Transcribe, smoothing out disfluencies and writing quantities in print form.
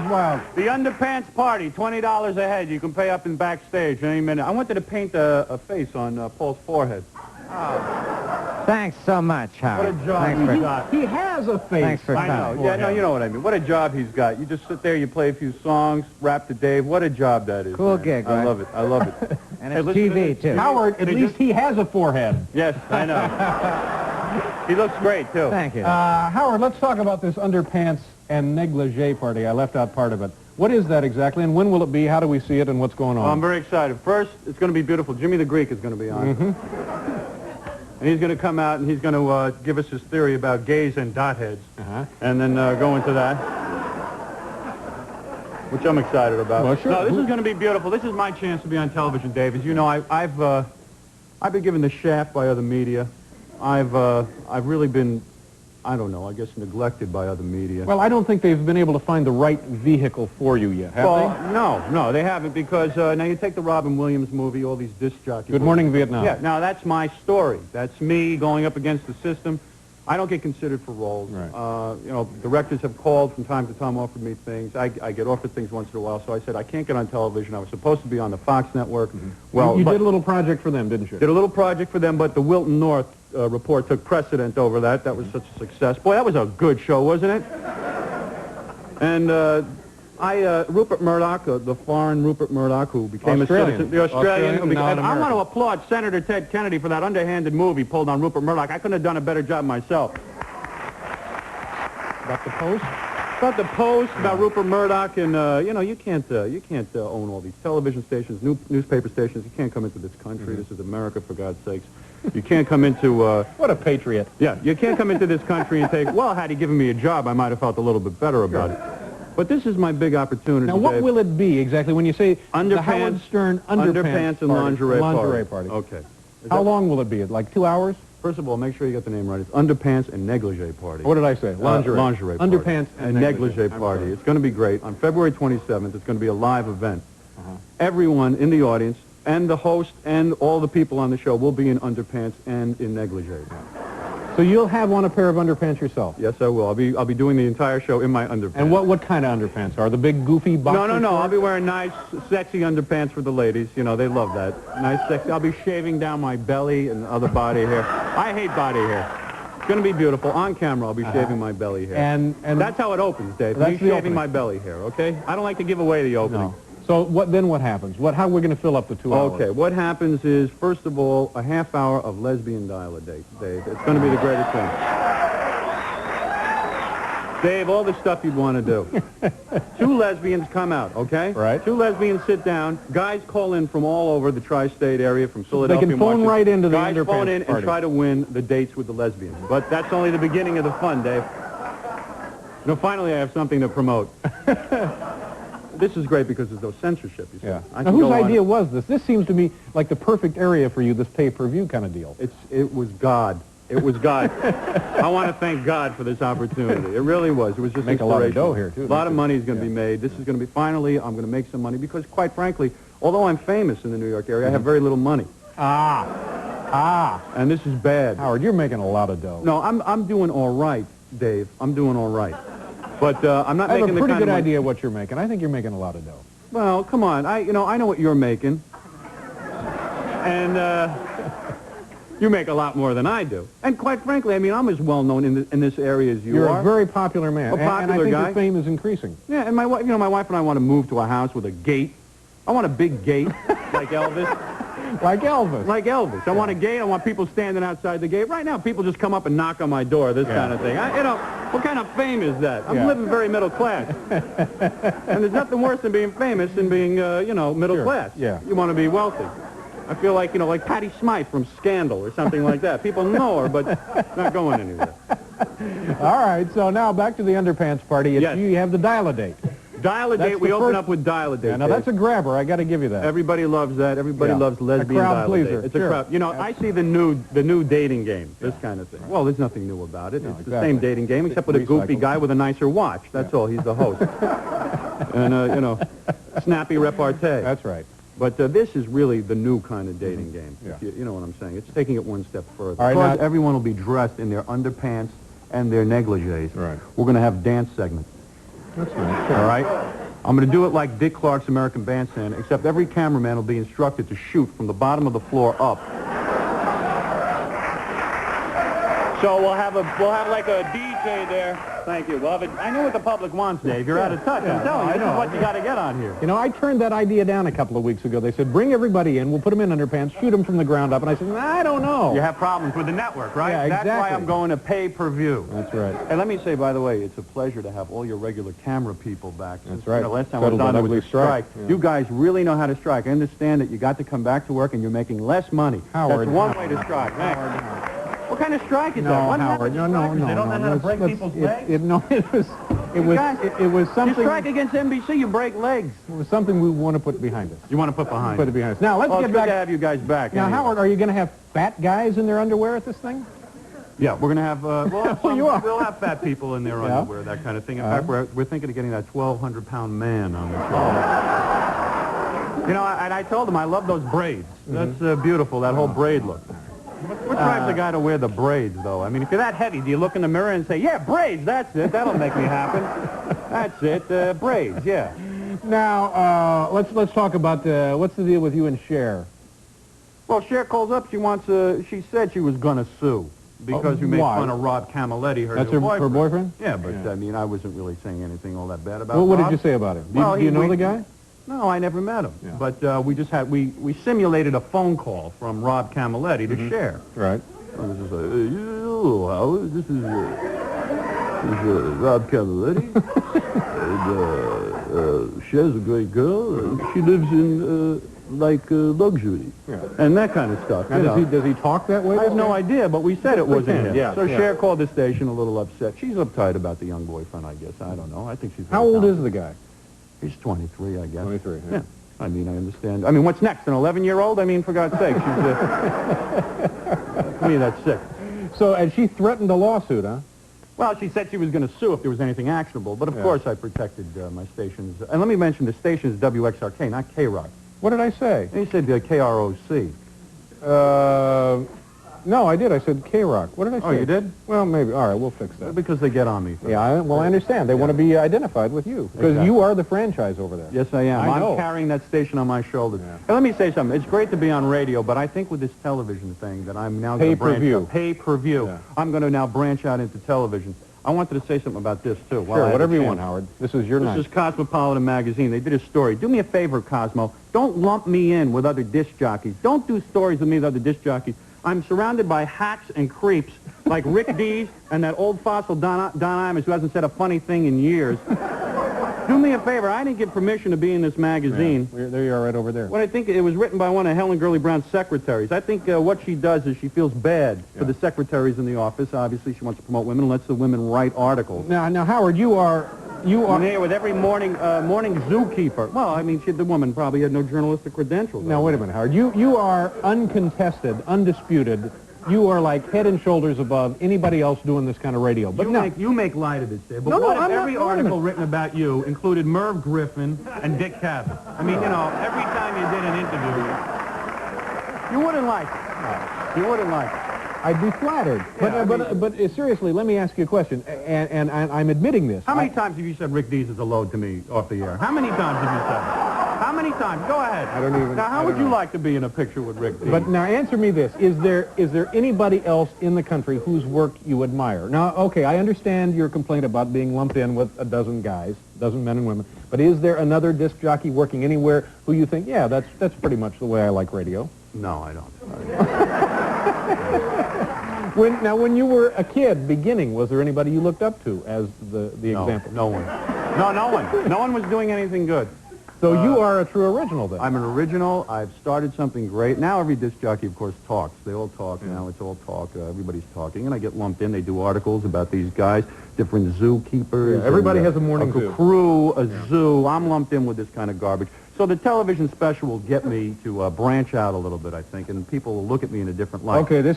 wild. The Underpants Party, $20 a head. You can pay up in backstage any minute. I wanted to paint a face on Paul's forehead. Thanks so much, Howard. What a job he's got. He has a face. Thanks for I know. coming. Yeah, no, you know what I mean. What a job he's got. You just sit there, you play a few songs, rap to Dave. What a job that is. Cool man. gig, I right? love it. I love it. And Hey, it's listen to TV, this. too. Howard, at least he has a forehead. Yes, I know. He looks great, too. Thank you. Howard, let's talk about this underpants and negligee party. I left out part of it. What is that exactly, and when will it be? How do we see it, and what's going on? Well, I'm very excited. First, it's going to be beautiful. Jimmy the Greek is going to be on. And he's going to come out, and he's going to give us his theory about gays and dot heads. And then go into that, which I'm excited about. Well, sure. No, this is going to be beautiful. This is my chance to be on television, Dave. As you know, I've been given the shaft by other media. I've really been, I don't know, I guess neglected by other media. Well, I don't think they've been able to find the right vehicle for you yet, have they? No, they haven't, because now you take the Robin Williams movie, all these disc jockeys. Good Morning Vietnam. Yeah, now that's my story. That's me going up against the system. I don't get considered for roles. Right. You know, directors have called from time to time, offered me things. I get offered things once in a while, so I said, I can't get on television. I was supposed to be on the Fox network. Well, you did a little project for them, didn't you? Did a little project for them, but the Wilton North report took precedent over that. That was such a success. Boy, that was a good show, wasn't it? And Rupert Murdoch, the foreign Rupert Murdoch, who became Australian. a citizen, the Australian, who became, now an I want to American. applaud Senator Ted Kennedy for that underhanded move he pulled on Rupert Murdoch. I couldn't have done a better job myself. About the Post? About the Post, about Rupert Murdoch, and you know, you can't own all these television stations, newspaper stations. You can't come into this country. This is America, for God's sakes. You can't come into What a patriot. yeah, you can't come into this country and take, well, had he given me a job, I might have felt a little bit better about it. But this is my big opportunity. Now, what Dave. will it be exactly when you say the Howard Underpants, Stern underpants and party, lingerie party? Okay. Is How that- long will it be? Like 2 hours? First of all, make sure you get the name right. It's Underpants and Negligee Party. What did I say? Lingerie. Lingerie party. Underpants and negligee I'm party. sorry. It's going to be great. On February 27th, it's going to be a live event. Everyone in the audience and the host and all the people on the show will be in underpants and in negligee. So you'll have on a pair of underpants yourself? Yes, I will. I'll be doing the entire show in my underpants. And what kind of underpants are? The big goofy boxer No. I'll shorts? be wearing nice, sexy underpants for the ladies. You know, they love that. Nice, sexy. I'll be shaving down my belly and other body hair. I hate body hair. It's going to be beautiful. On camera, I'll be shaving my belly hair. And that's how it opens, Dave. That's Me the shaving opening. my belly hair, okay? I don't like to give away the opening. No. So then what happens? How are we going to fill up the 2 hours? Okay, what happens is, first of all, a half hour of lesbian dialogue, Dave. It's going to be the greatest thing. Dave, all the stuff you'd want to do. 2 lesbians come out, okay? Right. 2 lesbians sit down. Guys call in from all over the tri-state area, from Philadelphia. They can phone Washington. right into the Guys underpants phone in party. and try to win the dates with the lesbians. But that's only the beginning of the fun, Dave. You know, finally I have something to promote. This is great because there's no censorship, you see. Yeah. I Now, can whose go on- idea was this? This seems to me like the perfect area for you, this pay-per-view kind of deal. It was God. It was God. I want to thank God for this opportunity. It really was. It was just Make a lot of inspirational. dough here, too, A lot don't of you? money is going to be made. This is going to be, finally, I'm going to make some money because, quite frankly, although I'm famous in the New York area, I have very little money. And this is bad. Howard, you're making a lot of dough. No, I'm doing all right, Dave. I'm doing all right. But I'm not I have making a the pretty kind good of money. idea what you're making. I think you're making a lot of dough. Well, come on. I know what you're making. And you make a lot more than I do. And quite frankly, I mean, I'm as well known in this area as You're are. a very popular man. A And I popular think guy. your fame is increasing. Yeah, and my wife and I want to move to a house with a gate. I want a big gate, like Elvis. Like Elvis. Like Elvis. I want a gate. I want people standing outside the gate. Right now, people just come up and knock on my door, this kind of thing. What kind of fame is that? I'm living very middle class. And there's nothing worse than being famous than being, middle class. Yeah. You want to be wealthy. I feel like, like Patty Smythe from Scandal or something like that. People know her, but not going anywhere. All right, so now back to the underpants party. Yes. You have the dial-a-date. Dial-a-date. That's We the open first- up with dial-a-date. Yeah, now that's a grabber. I got to give you that. Everybody loves that. Everybody Yeah. loves lesbian A crowd dial-a-date. pleaser, It's sure. a crowd. I see the new dating game, this kind of thing. Well, there's nothing new about it. No, It's the exactly. same dating game, except with a goofy Recycled. guy with a nicer watch. That's all. He's the host. And, snappy repartee. That's right. But this is really the new kind of dating game. Yeah. You know what I'm saying? It's taking it one step further. All right, Because now- everyone will be dressed in their underpants and their negligees. Right. We're going to have dance segments. That's nice. Sure. All right? I'm going to do it like Dick Clark's American Bandstand, except every cameraman will be instructed to shoot from the bottom of the floor up. So we'll have like a DJ there. Thank you. We'll have I know what the public wants, Dave. You're out of touch. I'm telling you, this is what you got to get on here. You know, I turned that idea down a couple of weeks ago. They said, bring everybody in, we'll put them in underpants, shoot them from the ground up. And I said, I don't know. You have problems with the network, right? Yeah, exactly. That's why I'm going to pay-per-view. That's right. And let me say, by the way, it's a pleasure to have all your regular camera people back. That's right. You know, last time I was on, there was a strike. Yeah. You guys really know how to strike. I understand that you got to come back to work and you're making less money. Howard. That's one way to strike. Howard. What kind of strike is that? No, What Howard, no. They don't know how to break people's legs? It was something. You strike against NBC, you break legs. It was something we want to put behind us. You want to put behind Put it behind us. Now, let's get it's back. good to have you guys back. Now, anyway. Howard, are you going to have fat guys in their underwear at this thing? Yeah, we're going to have, we'll have You are. we'll have fat people in their Yeah. underwear, that kind of thing. In fact, we're thinking of getting that 1,200-pound man on the show. You know, and I told him I love those braids. That's beautiful, that whole braid look. What drives the guy to wear the braids, though? I mean, if you're that heavy, do you look in the mirror and say, yeah, braids, that's it, that'll make me happy. That's it, braids, yeah. Now, let's talk about what's the deal with you and Cher? Well, Cher calls up, she said she was going to sue because you made why? fun of Rob Camilletti, her That's new her boyfriend? Yeah, but, I mean, I wasn't really saying anything all that bad about Well, what Rob. did you say about him? Well, Do you know the guy? No, I never met him. Yeah. But we just had, we simulated a phone call from Rob Camilletti to Cher. Right. This is Howard, this is Rob Camilletti. And Cher's a great girl. She lives in, luxury. Yeah. And that kind of stuff. Now, does he talk that way? I have no idea, but we said it wasn't him. Yeah, so yeah. Cher called the station a little upset. She's uptight about the young boyfriend, I guess. I don't know. I think she's... How old is the guy? He's 23, I guess. 23, Yeah. I mean, I understand. I mean, what's next? An 11-year-old? I mean, for God's sake. She's, to me, that's sick. So, and she threatened a lawsuit, huh? Well, she said she was going to sue if there was anything actionable, but of course I protected my stations. And let me mention the station is WXRK, not K-Rock. What did I say? And he said KROC. No, I did. I said K-Rock. What did I say? Oh, you did? Well, maybe. All right, we'll fix that. Because they get on me. For Yeah, I understand. They want to be identified with you. Because Exactly. you are the franchise over there. Yes, I am. I know. I'm carrying that station on my shoulders. Yeah. And let me say something. It's great to be on radio, but I think with this television thing that I'm now going to branch Pay-per-view. out. Pay-per-view. Yeah. I'm going to now branch out into television. I wanted to say something about this, too. Sure, whatever you want, Howard. This is your night. This is Cosmopolitan Magazine. They did a story. Do me a favor, Cosmo. Don't lump me in with other disc jockeys. Don't do stories with me with other disc jockeys. I'm surrounded by hacks and creeps like Rick Dees and that old fossil Don Imus who hasn't said a funny thing in years. Do me a favor. I didn't get permission to be in this magazine. Yeah, there you are right over there. What I think it was written by one of Helen Gurley Brown's secretaries. I think what she does is she feels bad for the secretaries in the office. Obviously, she wants to promote women and lets the women write articles. Now, Howard, you are... I'm there with every morning zookeeper. Well, I mean, the woman probably had no journalistic credentials. Now, wait a minute, Howard. You are uncontested, undisputed. You are like head and shoulders above anybody else doing this kind of radio. But You make light of this, Dave. But No, what if I'm not- every wait a article minute. written about you included Merv Griffin and Dick Cavett? I mean, you know, every time you did an interview, you wouldn't like it. You wouldn't like it. I'd be flattered. Yeah, But seriously, let me ask you a question, and I'm admitting this. How many times have you said Rick Dees is a load to me off the air? How many times have you said it? How many times? Go ahead. I don't even... Now, how would you like to be in a picture with Rick Dees? But now answer me this. Is there anybody else in the country whose work you admire? Now, okay, I understand your complaint about being lumped in with a dozen guys, a dozen men and women, but is there another disc jockey working anywhere who you think, yeah, that's pretty much the way I like radio? No, I don't. When you were a kid beginning, was there anybody you looked up to as the example? No one. No one. No one was doing anything good. So you are a true original then? I'm an original. I've started something great. Now every disc jockey, of course, talks. They all talk. Now it's all talk. Everybody's talking. And I get lumped in. They do articles about these guys, different zookeepers. Yeah, everybody and, has a morning a zoo. crew, a zoo. I'm lumped in with this kind of garbage. So the television special will get me to branch out a little bit, I think, and people will look at me in a different light. Okay, this